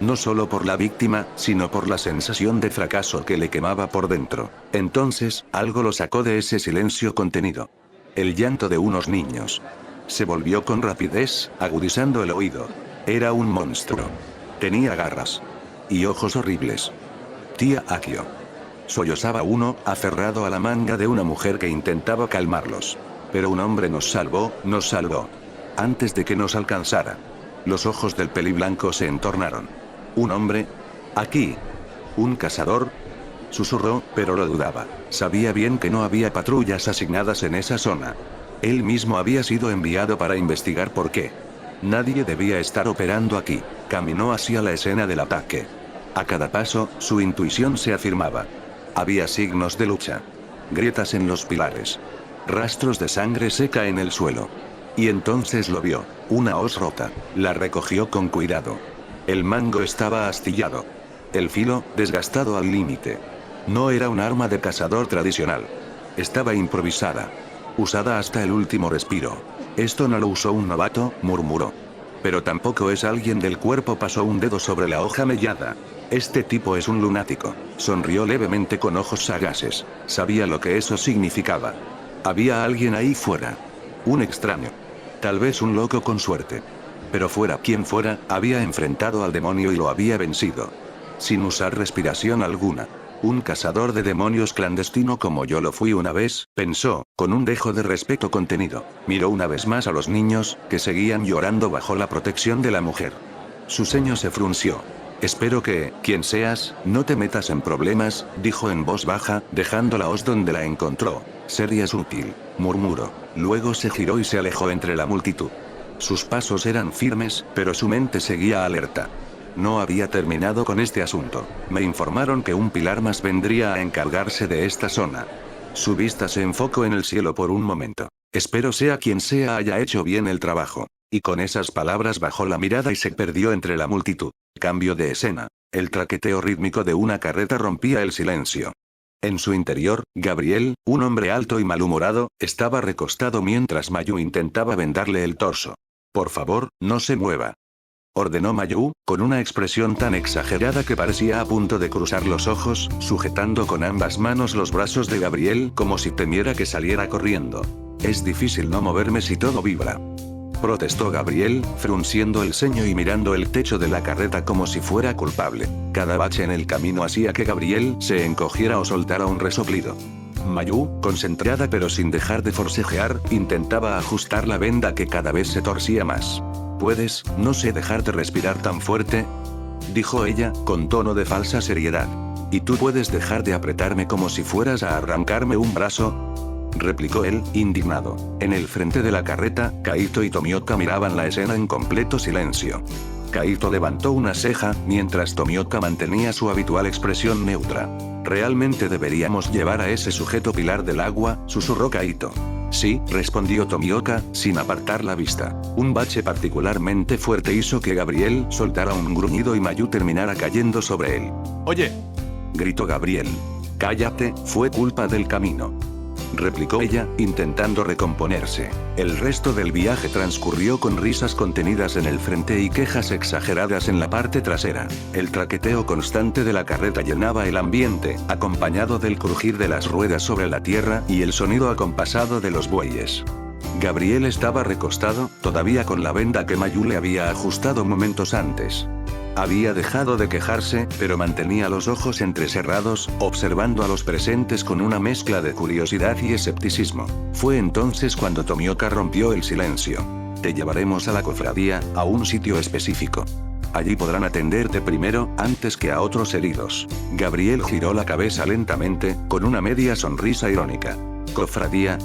No solo por la víctima, sino por la sensación de fracaso que le quemaba por dentro. Entonces, algo lo sacó de ese silencio contenido. El llanto de unos niños. Se volvió con rapidez, agudizando el oído. Era un monstruo. Tenía garras. Y ojos horribles. Tía Akio. Sollozaba uno, aferrado a la manga de una mujer que intentaba calmarlos. Pero un hombre nos salvó, nos salvó. Antes de que nos alcanzara. Los ojos del peliblanco se entornaron. ¿Un hombre? ¿Aquí? ¿Un cazador?, susurró, pero lo dudaba. Sabía bien que no había patrullas asignadas en esa zona. Él mismo había sido enviado para investigar por qué. Nadie debía estar operando aquí. Caminó hacia la escena del ataque. A cada paso, su intuición se afirmaba. Había signos de lucha. Grietas en los pilares. rastros de sangre seca en el suelo. Y entonces lo vio, una hoz rota. La recogió con cuidado. El mango estaba astillado. El filo, desgastado al límite. No era un arma de cazador tradicional. Estaba improvisada. Usada hasta el último respiro. Esto no lo usó un novato, murmuró. Pero tampoco es alguien del cuerpo. Pasó un dedo sobre la hoja mellada. Este tipo es un lunático. Sonrió levemente con ojos sagaces. Sabía lo que eso significaba. Había alguien ahí fuera. Un extraño. Tal vez un loco con suerte. Pero fuera quien fuera, había enfrentado al demonio y lo había vencido. Sin usar respiración alguna. Un cazador de demonios clandestino como yo lo fui una vez, pensó, con un dejo de respeto contenido. Miró una vez más a los niños, que seguían llorando bajo la protección de la mujer. Su ceño se frunció. Espero que, quien seas, no te metas en problemas, dijo en voz baja, dejando la hoz donde la encontró. Serías útil, murmuró. Luego se giró y se alejó entre la multitud. Sus pasos eran firmes, pero su mente seguía alerta. No había terminado con este asunto. Me informaron que un pilar más vendría a encargarse de esta zona. Su vista se enfocó en el cielo por un momento. Espero sea quien sea haya hecho bien el trabajo. Y con esas palabras bajó la mirada y se perdió entre la multitud. Cambio de escena. El traqueteo rítmico de una carreta rompía el silencio. En su interior, Gabriel, un hombre alto y malhumorado, estaba recostado mientras Mayu intentaba vendarle el torso. Por favor, no se mueva. Ordenó Mayu, con una expresión tan exagerada que parecía a punto de cruzar los ojos, sujetando con ambas manos los brazos de Gabriel como si temiera que saliera corriendo. Es difícil no moverme si todo vibra. Protestó Gabriel, frunciendo el ceño y mirando el techo de la carreta como si fuera culpable. Cada bache en el camino hacía que Gabriel se encogiera o soltara un resoplido. Mayu, concentrada pero sin dejar de forcejear, intentaba ajustar la venda que cada vez se torcía más. ¿Puedes, no sé, dejar de respirar tan fuerte?, dijo ella, con tono de falsa seriedad. ¿Y tú puedes dejar de apretarme como si fueras a arrancarme un brazo?, replicó él, indignado. En el frente de la carreta, Kaito y Tomioka miraban la escena en completo silencio. Kaito levantó una ceja, mientras Tomioka mantenía su habitual expresión neutra. «Realmente deberíamos llevar a ese sujeto pilar del agua», susurró Kaito. «Sí», respondió Tomioka, sin apartar la vista. Un bache particularmente fuerte hizo que Gabriel soltara un gruñido y Mayu terminara cayendo sobre él. «Oye», gritó Gabriel. «Cállate, fue culpa del camino», replicó ella, intentando recomponerse. El resto del viaje transcurrió con risas contenidas en el frente y quejas exageradas en la parte trasera. El traqueteo constante de la carreta llenaba el ambiente, acompañado del crujir de las ruedas sobre la tierra y el sonido acompasado de los bueyes. Gabriel estaba recostado, todavía con la venda que Mayu le había ajustado momentos antes. Había dejado de quejarse, pero mantenía los ojos entrecerrados, observando a los presentes con una mezcla de curiosidad y escepticismo. Fue entonces cuando Tomioka rompió el silencio. «Te llevaremos a la cofradía, a un sitio específico. Allí podrán atenderte primero, antes que a otros heridos». Gabriel giró la cabeza lentamente, con una media sonrisa irónica. «¿Cofradía?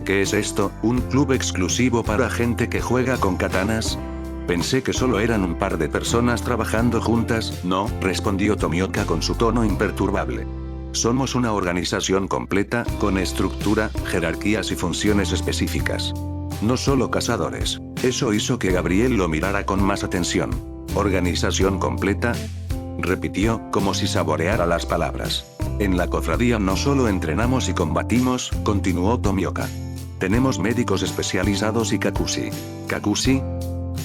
¿Qué es esto, un club exclusivo para gente que juega con katanas? Pensé que solo eran un par de personas trabajando juntas». «No», respondió Tomioka con su tono imperturbable. «Somos una organización completa, con estructura, jerarquías y funciones específicas. No solo cazadores». Eso hizo que Gabriel lo mirara con más atención. «¿Organización completa?», repitió, como si saboreara las palabras. «En la cofradía no solo entrenamos y combatimos», continuó Tomioka. «Tenemos médicos especializados y kakushi». «¿Kakushi?»,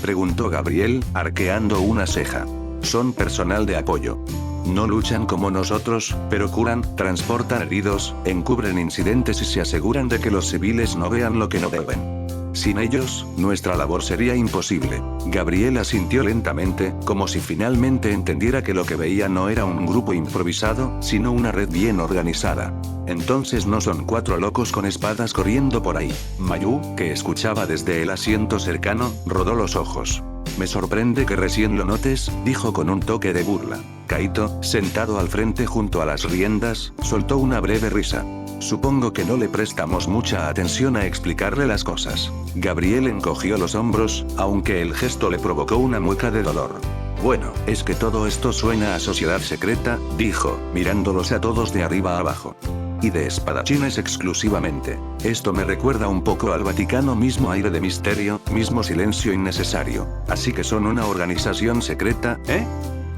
preguntó Gabriel, arqueando una ceja. «Son personal de apoyo. No luchan como nosotros, pero curan, transportan heridos, encubren incidentes y se aseguran de que los civiles no vean lo que no deben. Sin ellos, nuestra labor sería imposible». Gabriel asintió lentamente, como si finalmente entendiera que lo que veía no era un grupo improvisado, sino una red bien organizada. «Entonces no son 4 locos con espadas corriendo por ahí». Mayu, que escuchaba desde el asiento cercano, rodó los ojos. «Me sorprende que recién lo notes», dijo con un toque de burla. Kaito, sentado al frente junto a las riendas, soltó una breve risa. «Supongo que no le prestamos mucha atención a explicarle las cosas». Gabriel encogió los hombros, aunque el gesto le provocó una mueca de dolor. «Bueno, es que todo esto suena a sociedad secreta», dijo, mirándolos a todos de arriba a abajo. Y de espadachines exclusivamente. Esto me recuerda un poco al Vaticano, mismo aire de misterio, mismo silencio innecesario. Así que son una organización secreta, ¿eh?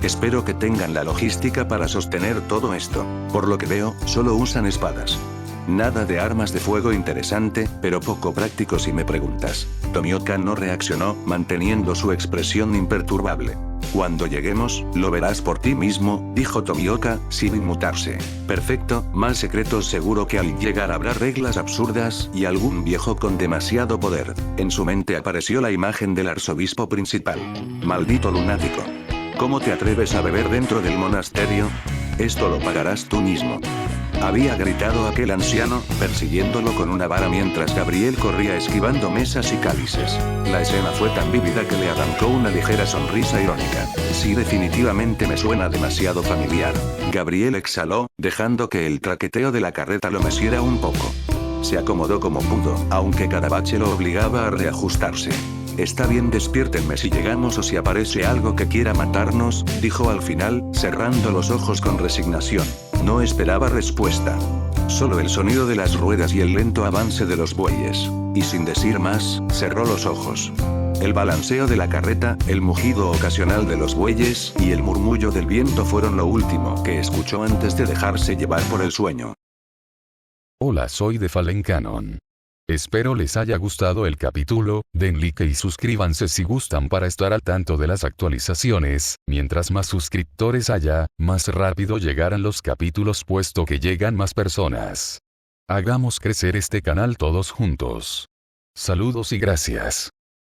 Espero que tengan la logística para sostener todo esto. Por lo que veo, solo usan espadas. Nada de armas de fuego interesante, pero poco práctico si me preguntas. Tomioka no reaccionó, manteniendo su expresión imperturbable. Cuando lleguemos, lo verás por ti mismo, dijo Tomioka, sin inmutarse. Perfecto, más secretos seguro que al llegar habrá reglas absurdas y algún viejo con demasiado poder. En su mente apareció la imagen del arzobispo principal. Maldito lunático. ¿Cómo te atreves a beber dentro del monasterio? Esto lo pagarás tú mismo. Había gritado aquel anciano, persiguiéndolo con una vara mientras Gabriel corría esquivando mesas y cálices. La escena fue tan vívida que le arrancó una ligera sonrisa irónica. Sí, definitivamente me suena demasiado familiar. Gabriel exhaló, dejando que el traqueteo de la carreta lo meciera un poco. Se acomodó como pudo, aunque cada bache lo obligaba a reajustarse. Está bien, despiértenme si llegamos o si aparece algo que quiera matarnos, dijo al final, cerrando los ojos con resignación. No esperaba respuesta. Solo el sonido de las ruedas y el lento avance de los bueyes. Y sin decir más, cerró los ojos. El balanceo de la carreta, el mugido ocasional de los bueyes y el murmullo del viento fueron lo último que escuchó antes de dejarse llevar por el sueño. Hola, soy de Fallen Canon. Espero les haya gustado el capítulo, den like y suscríbanse si gustan para estar al tanto de las actualizaciones. Mientras más suscriptores haya, más rápido llegarán los capítulos puesto que llegan más personas. Hagamos crecer este canal todos juntos. Saludos y gracias.